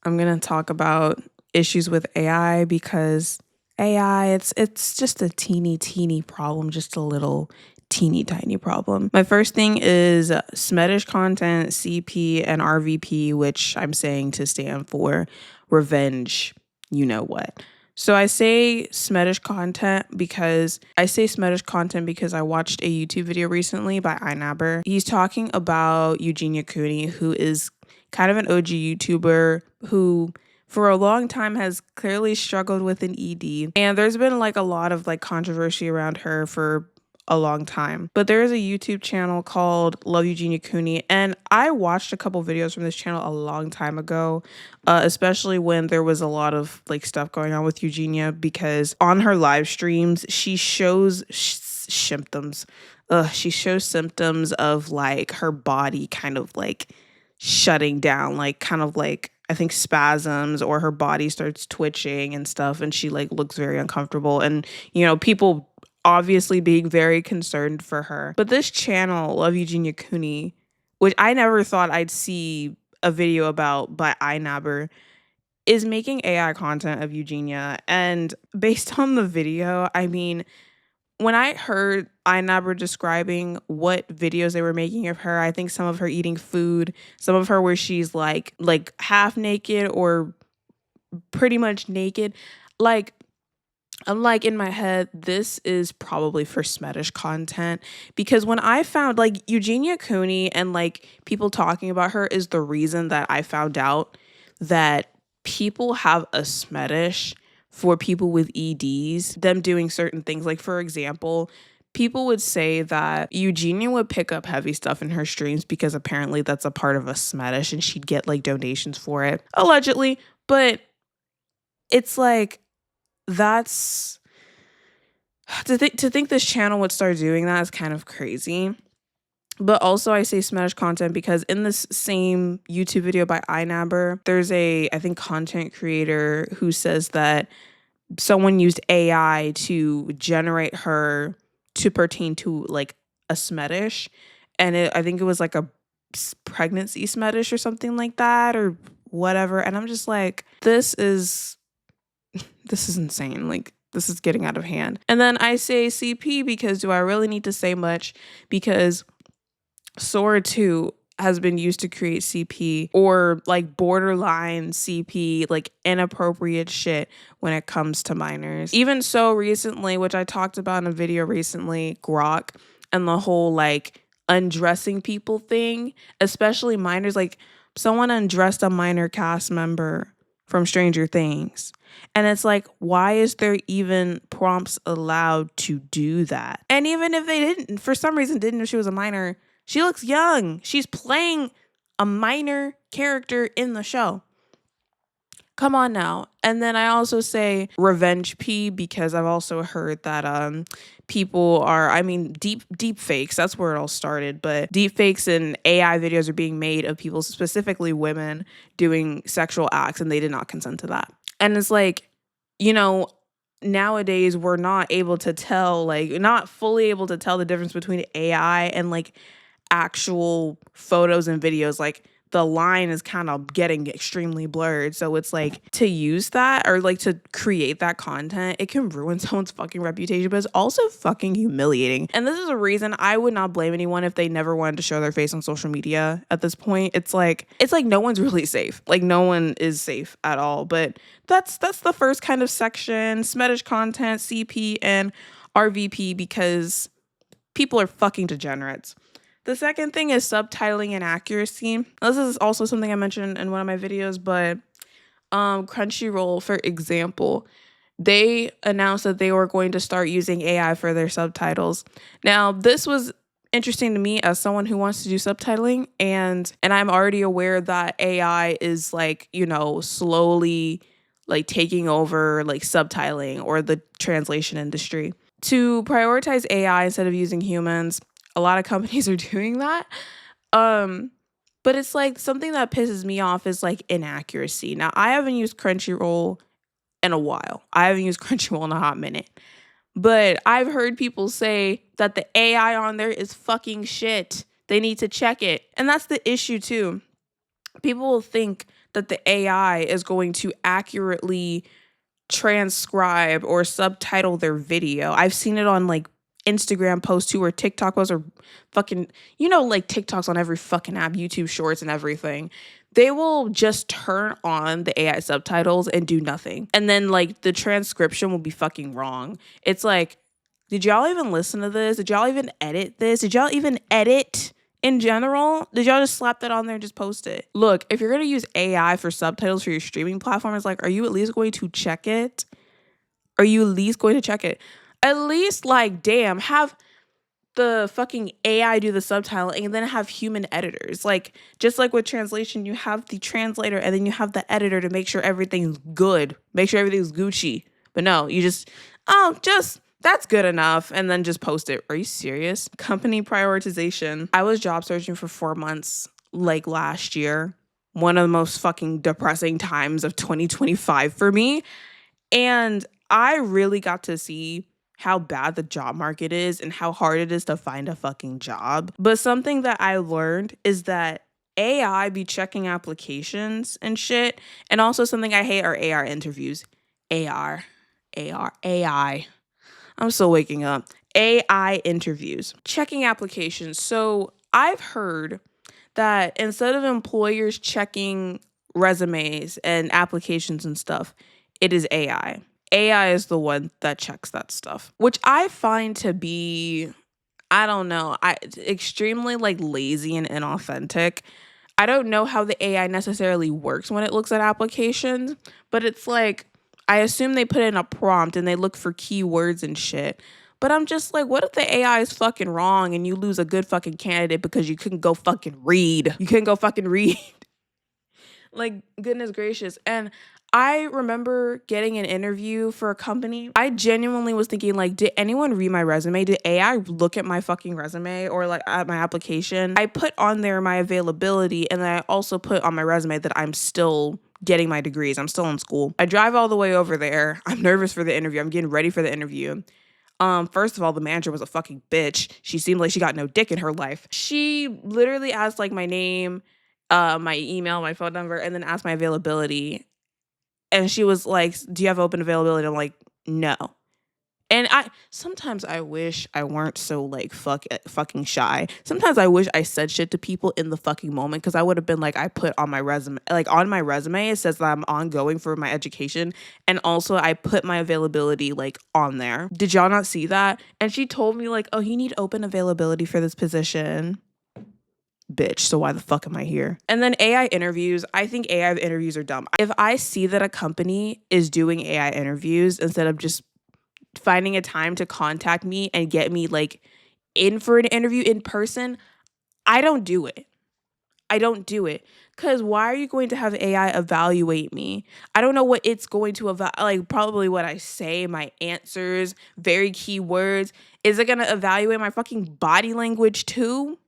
I'm going to talk about issues with AI because AI, it's just a teeny problem, just a little teeny tiny problem. My first thing is Smedish content, CP, and RVP, which I'm saying to stand for revenge, you know what. So I say Smedish content because I watched a YouTube video recently by iNabber. He's talking about Eugenia Cooney, who is kind of an OG YouTuber who for a long time has clearly struggled with an ED. And there's been like a lot of like controversy around her for a long time. But there is a YouTube channel called Love Eugenia Cooney, and I watched a couple videos from this channel a long time ago, especially when there was a lot of like stuff going on with Eugenia, because on her live streams she shows symptoms. She shows symptoms of like her body kind of like shutting down, like kind of like I think spasms, or her body starts twitching and stuff, and she like looks very uncomfortable, and people obviously being very concerned for her. But this channel, Love Eugenia Cooney, which I never thought I'd see a video about by iNabber, is making AI content of Eugenia. And based on the video, I mean, when I heard iNabber describing what videos they were making of her, I think some of her eating food, some of her where she's like half naked or pretty much naked, like I'm like in my head, this is probably for Smedish content, because when I found like Eugenia Cooney and like people talking about her is the reason that I found out that people have a Smedish for people with EDs, them doing certain things. Like, for example, people would say that Eugenia would pick up heavy stuff in her streams because apparently that's a part of a Smedish and she'd get like donations for it, allegedly. But it's like, that's to think this channel would start doing that is kind of crazy. But also I say Smedish content because in this same YouTube video by iNabber, there's a, I think, content creator who says that someone used AI to generate her to pertain to like a Smedish, and I think it was like a pregnancy Smedish or something like that or whatever. And I'm just like, this is insane. Like, this is getting out of hand. And then I say CP because do I really need to say much? Because Sora 2 has been used to create CP or like borderline CP, like inappropriate shit when it comes to minors. Even so recently, which I talked about in a video recently, Grok and the whole like undressing people thing, especially minors, like someone undressed a minor cast member from Stranger Things. And it's like, why is there even prompts allowed to do that? And even if they didn't, for some reason, didn't know she was a minor, she looks young. She's playing a minor character in the show. Come on now. And then I also say revenge P because I've also heard that people are, I mean, deep fakes, that's where it all started, but deep fakes and AI videos are being made of people, specifically women, doing sexual acts, and they did not consent to that. And it's like, nowadays we're not able to tell, like, not fully able to tell the difference between AI and like actual photos and videos. Like, the line is kind of getting extremely blurred. So it's like, to use that or like to create that content, it can ruin someone's fucking reputation, but it's also fucking humiliating. And this is a reason I would not blame anyone if they never wanted to show their face on social media at this point. It's like no one's really safe. Like, no one is safe at all. But that's the first kind of section, Smedish content, CP, and RVP, because people are fucking degenerates. The second thing is subtitling and accuracy. This is also something I mentioned in one of my videos, but Crunchyroll, for example, they announced that they were going to start using AI for their subtitles. Now, this was interesting to me as someone who wants to do subtitling, and I'm already aware that AI is like, slowly like taking over like subtitling or the translation industry. To prioritize AI instead of using humans, a lot of companies are doing that. But it's like something that pisses me off is like inaccuracy. Now, I haven't used Crunchyroll in a while. I haven't used Crunchyroll in a hot minute. But I've heard people say that the AI on there is fucking shit. They need to check it. And that's the issue too. People will think that the AI is going to accurately transcribe or subtitle their video. I've seen it on like Instagram posts too, or TikTok posts, or fucking, like TikToks on every fucking app, YouTube shorts and everything. They will just turn on the AI subtitles and do nothing. And then like the transcription will be fucking wrong. It's like, did y'all even listen to this? Did y'all even edit this? Did y'all even edit in general? Did y'all just slap that on there and just post it? Look, if you're going to use AI for subtitles for your streaming platform, it's like, are you at least going to check it? Are you at least going to check it? At least, like, damn, have the fucking AI do the subtitling and then have human editors. Like, just like with translation, you have the translator and then you have the editor to make sure everything's good, make sure everything's Gucci. But no, you just, that's good enough, and then just post it. Are you serious? Company prioritization. I was job searching for 4 months, like last year. One of the most fucking depressing times of 2025 for me. And I really got to see how bad the job market is and how hard it is to find a fucking job. But something that I learned is that AI be checking applications and shit. And also something I hate are AR interviews. AI. I'm still waking up. AI interviews. Checking applications. So I've heard that instead of employers checking resumes and applications and stuff, it is AI. AI is the one that checks that stuff, which I find to be, I don't know, extremely like lazy and inauthentic. I don't know how the AI necessarily works when it looks at applications, but it's like, I assume they put in a prompt and they look for keywords and shit. But I'm just like, what if the AI is fucking wrong and you lose a good fucking candidate because you couldn't go fucking read? You couldn't go fucking read. Like, goodness gracious. And I remember getting an interview for a company. I genuinely was thinking, like, did anyone read my resume? Did AI look at my fucking resume or like at my application? I put on there my availability, and then I also put on my resume that I'm still getting my degrees. I'm still in school. I drive all the way over there. I'm nervous for the interview. I'm getting ready for the interview. First of all, the manager was a fucking bitch. She seemed like she got no dick in her life. She literally asked like my name, my email, my phone number, and then asked my availability. And she was like, do you have open availability? I'm like, no. And sometimes I wish I weren't so like fucking shy. Sometimes I wish I said shit to people in the fucking moment, because I would have been like, I put on my resume, like on my resume, it says that I'm ongoing for my education. And also I put my availability like on there. Did y'all not see that? And she told me like, oh, you need open availability for this position. Bitch, so why the fuck am I here? And then AI interviews. I think AI interviews are dumb. If I see that a company is doing AI interviews instead of just finding a time to contact me and get me like in for an interview in person, I don't do it. Because why are you going to have AI evaluate me? I don't know what it's going to like probably what I say, my answers, very key words. Is it going to evaluate my fucking body language too?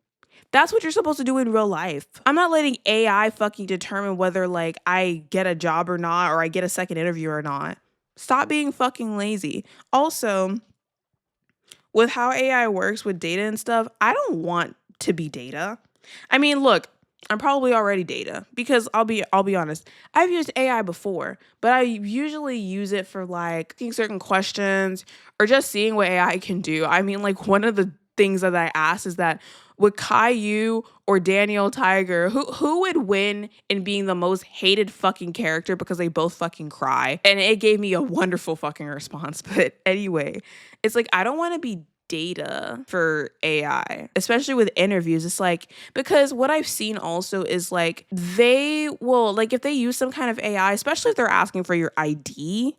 That's what you're supposed to do in real life. I'm not letting AI fucking determine whether like I get a job or not, or I get a second interview or not. Stop being fucking lazy. Also, with how AI works with data and stuff, I don't want to be data. I mean, look, I'm probably already data, because I'll be honest. I've used AI before, but I usually use it for like asking certain questions or just seeing what AI can do. I mean, like one of the things that I asked is that, would Caillou or Daniel Tiger, who would win in being the most hated fucking character because they both fucking cry? And it gave me a wonderful fucking response. But anyway, it's like, I don't want to be data for AI, especially with interviews. It's like, because what I've seen also is like, they will, like if they use some kind of AI, especially if they're asking for your ID,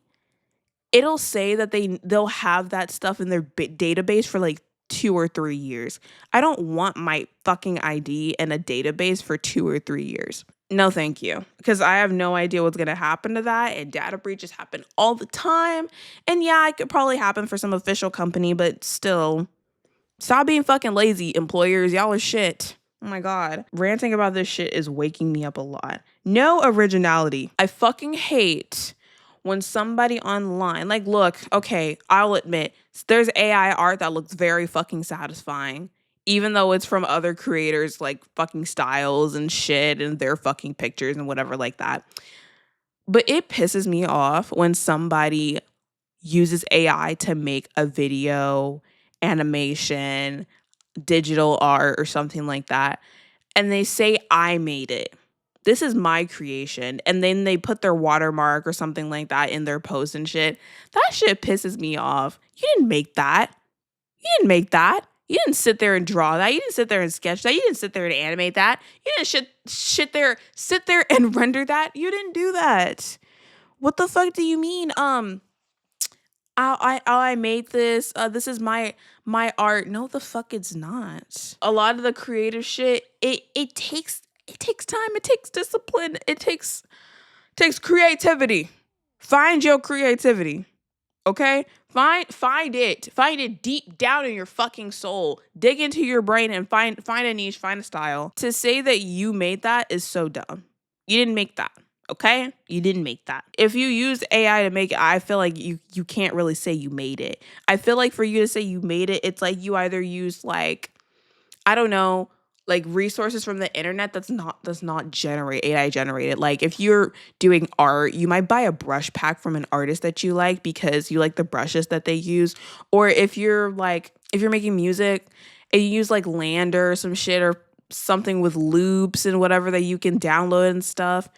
it'll say that they'll have that stuff in their database for like 2 or 3 years. I don't want my fucking ID in a database for 2 or 3 years. No, thank you. Because I have no idea what's going to happen to that. And data breaches happen all the time. And yeah, it could probably happen for some official company, but still, stop being fucking lazy, employers. Y'all are shit. Oh my God. Ranting about this shit is waking me up a lot. No originality. I fucking hate when somebody online, like, look, okay, I'll admit, there's AI art that looks very fucking satisfying. even though it's from other creators like fucking styles and shit and their fucking pictures and whatever like that. But it pisses me off when somebody uses AI to make a video, animation, digital art, or something like that, and they say, I made it. This is my creation. And then they put their watermark or something like that in their post and shit. That shit pisses me off. You didn't make that. You didn't make that. You didn't sit there and draw that. You didn't sit there and sketch that. You didn't sit there and animate that. You didn't sit there and render that. You didn't do that. What the fuck do you mean? I made this. This is my art. No, the fuck it's not. A lot of the creative shit, it takes time. It takes discipline. It takes creativity. Find your creativity. Okay? Find it deep down in your fucking soul. Dig into your brain and find a niche, find a style. To say that you made that is so dumb. You didn't make that. Okay? You didn't make that. If you use AI to make it, I feel like you can't really say you made it. I feel like for you to say you made it, it's like you either use like, I don't know, like resources from the internet does not generate AI generated. Like if you're doing art, you might buy a brush pack from an artist that you like because you like the brushes that they use. Or if you're making music and you use like Lander or some shit or something with loops and whatever that you can download and stuff,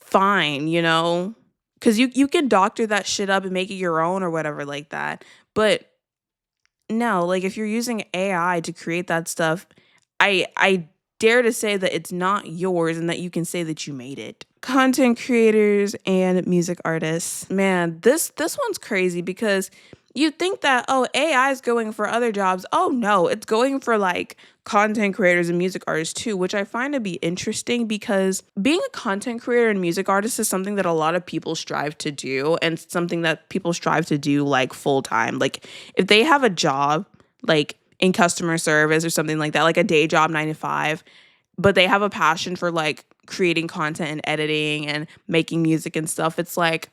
fine, you know? Because you can doctor that shit up and make it your own or whatever like that. But no, like if you're using AI to create that stuff, I dare to say that it's not yours and that you can say that you made it. Content creators and music artists. Man, this one's crazy because you think that, oh, AI is going for other jobs. Oh no, it's going for like content creators and music artists too, which I find to be interesting because being a content creator and music artist is something that a lot of people strive to do and something that people strive to do like full time. Like if they have a job like in customer service or something like that, like a day job 9 to 5, but they have a passion for like creating content and editing and making music and stuff, it's like,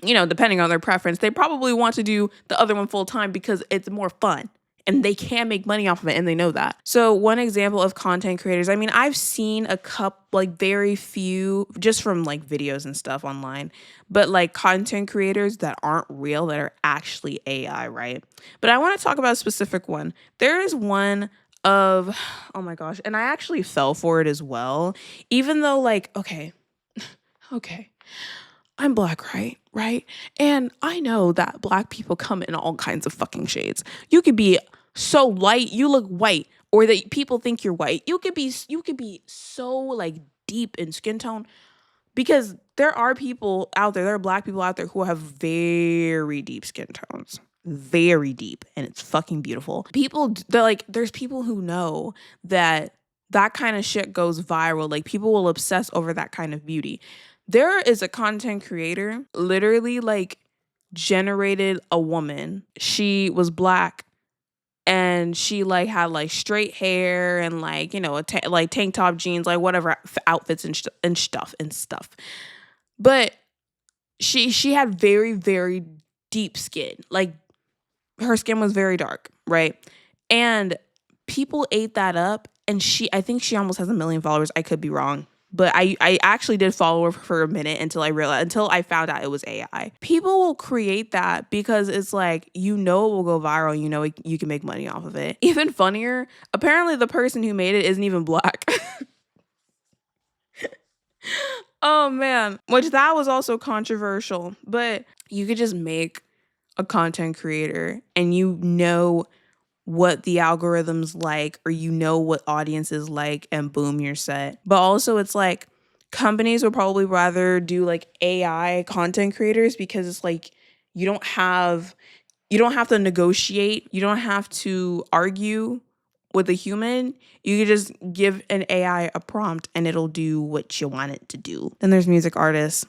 you know, depending on their preference, they probably want to do the other one full time because it's more fun and they can make money off of it and they know that. So one example of content creators, I mean, I've seen a couple, like very few, just from like videos and stuff online, but like content creators that aren't real, that are actually AI, right? But I want to talk about a specific one. There is one of, oh my gosh, and I actually fell for it as well, even though like, okay, I'm Black, right? Right? And I know that Black people come in all kinds of fucking shades. You could be so light, you look white, or that people think you're white. You could be so like deep in skin tone, because there are people out there, there are Black people out there who have very deep skin tones. Very deep, and it's fucking beautiful. There's people who know that kind of shit goes viral. Like people will obsess over that kind of beauty. There is a content creator literally like generated a woman. She was Black and she like had like straight hair and like, you know, like tank top, jeans, like whatever outfits and stuff. But she had very, very deep skin. Like her skin was very dark, right? And people ate that up, and I think she almost has 1 million followers. I could be wrong. But I actually did follow her for a minute until I found out it was AI. People will create that because it's like, you know, it will go viral. You know, you can make money off of it. Even funnier, apparently the person who made it isn't even Black. Oh man, which that was also controversial. But you could just make a content creator and you know what the algorithms like, or you know what audiences like, and boom, you're set. But also it's like companies would probably rather do like AI content creators because it's like you don't have to negotiate, you don't have to argue with a human. You can just give an AI a prompt and it'll do what you want it to do. Then there's music artists.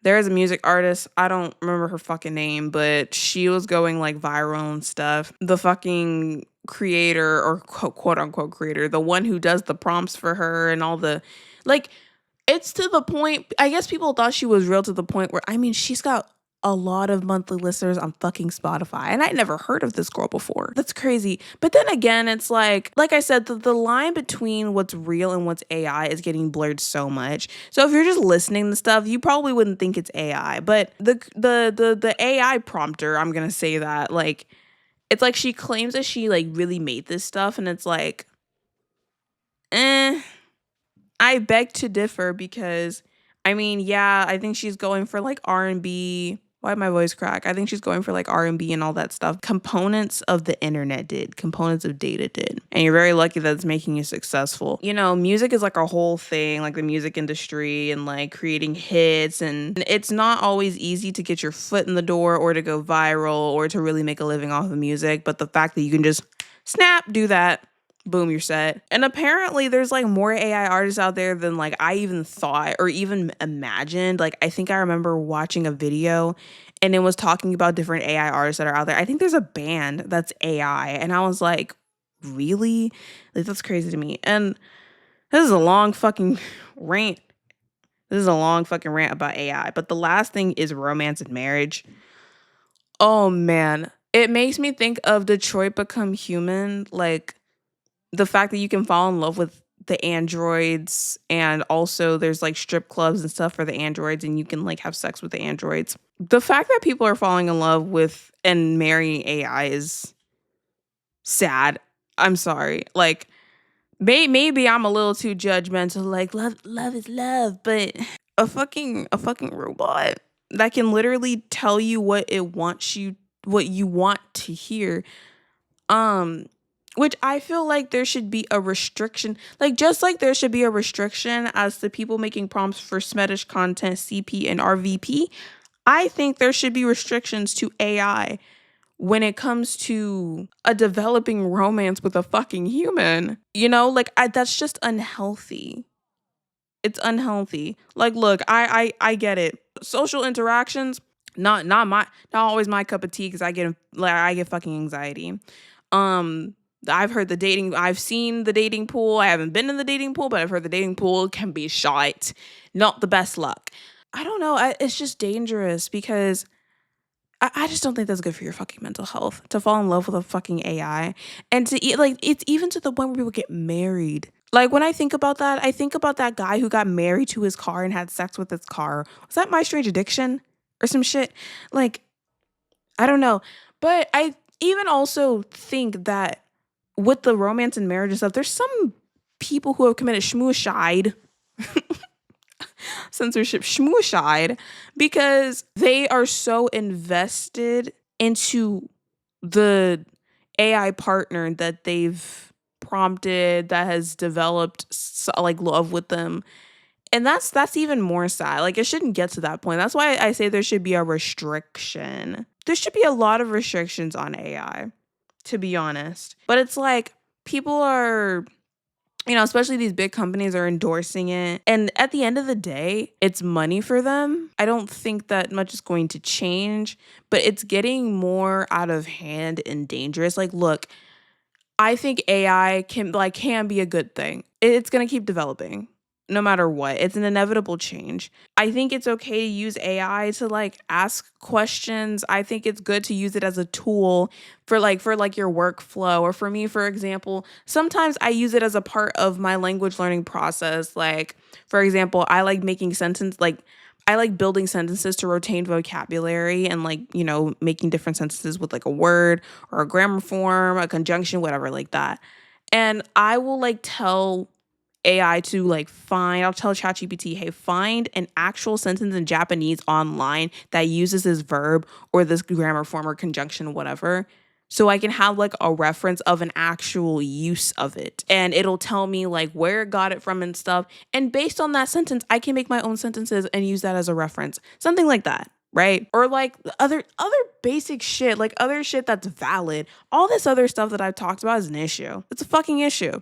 There is a music artist, I don't remember her fucking name, but she was going like viral and stuff. The fucking creator, or quote unquote creator, the one who does the prompts for her and all the, like, it's to the point, I guess people thought she was real to the point where, I mean, she's got a lot of monthly listeners on fucking Spotify. And I never heard of this girl before. That's crazy. But then again, it's like I said, the line between what's real and what's AI is getting blurred so much. So if you're just listening to stuff, you probably wouldn't think it's AI. But the AI prompter, I'm gonna say that, like, it's like she claims that she like really made this stuff, and it's like, I beg to differ because, I mean, yeah, I think she's going for like R&B. Why my voice crack? I think she's going for like R&B and all that stuff. Components of the internet did. Components of data did. And you're very lucky that it's making you successful. You know, music is like a whole thing, like the music industry and like creating hits. And it's not always easy to get your foot in the door or to go viral or to really make a living off of music. But the fact that you can just snap, do that, boom, you're set. And apparently there's like more AI artists out there than like I even thought or even imagined. Like I think I remember watching a video and it was talking about different AI artists that are out there. I think there's a band that's AI, and I was like, really? Like that's crazy to me. And this is a long fucking rant. This is a long fucking rant about AI. But the last thing is romance and marriage. Oh man. It makes me think of Detroit Become Human. Like the fact that you can fall in love with the androids, and also there's like strip clubs and stuff for the androids, and you can like have sex with the androids. The fact that people are falling in love with and marrying AI is sad. I'm sorry. Like maybe I'm a little too judgmental. Like love is love, but a fucking robot that can literally tell you what you want to hear. Which I feel like there should be a restriction, like just like there should be a restriction as to people making prompts for Smedish content, CP, and RVP. I think there should be restrictions to AI when it comes to a developing romance with a fucking human. You know, like that's just unhealthy. It's unhealthy. Like, look, I get it. Social interactions, not always my cup of tea because I get fucking anxiety. I've seen the dating pool. I haven't been in the dating pool, but I've heard the dating pool can be shite. Not the best luck. I don't know. It's just dangerous because I just don't think that's good for your fucking mental health to fall in love with a fucking AI and to eat, like, it's even to the point where people get married. Like when I think about that, I think about that guy who got married to his car and had sex with his car. Was that My Strange Addiction or some shit? Like, I don't know. But I even also think that with the romance and marriage and stuff, there's some people who have committed schmooshide, censorship schmooshide, because they are so invested into the AI partner that they've prompted, that has developed like love with them. And that's even more sad. Like it shouldn't get to that point. That's why I say there should be a restriction. There should be a lot of restrictions on AI, to be honest. But it's like people are, you know, especially these big companies are endorsing it. And at the end of the day, it's money for them. I don't think that much is going to change, but it's getting more out of hand and dangerous. Like, look, I think AI can be a good thing. It's going to keep developing no matter what. It's an inevitable change. I think it's okay to use AI to like ask questions. I think it's good to use it as a tool for your workflow. Or for me, for example, sometimes I use it as a part of my language learning process. Like, for example, I like building sentences to retain vocabulary and like, you know, making different sentences with like a word or a grammar form, a conjunction, whatever like that. And I will like tell AI to I'll tell ChatGPT, hey, find an actual sentence in Japanese online that uses this verb or this grammar form or conjunction, whatever. So I can have like a reference of an actual use of it. And it'll tell me like where it got it from and stuff. And based on that sentence, I can make my own sentences and use that as a reference. Something like that, right? Or like other basic shit, like other shit that's valid. All this other stuff that I've talked about is an issue. It's a fucking issue.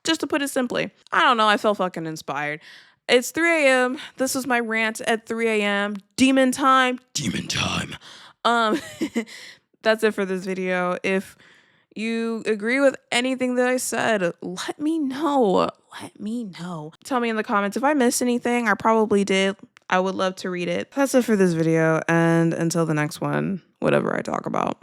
Just to put it simply. I don't know. I felt fucking inspired. It's 3 a.m. This was my rant at 3 a.m. Demon time. Demon time. That's it for this video. If you agree with anything that I said, let me know. Let me know. Tell me in the comments if I missed anything. I probably did. I would love to read it. That's it for this video, and until the next one, whatever I talk about.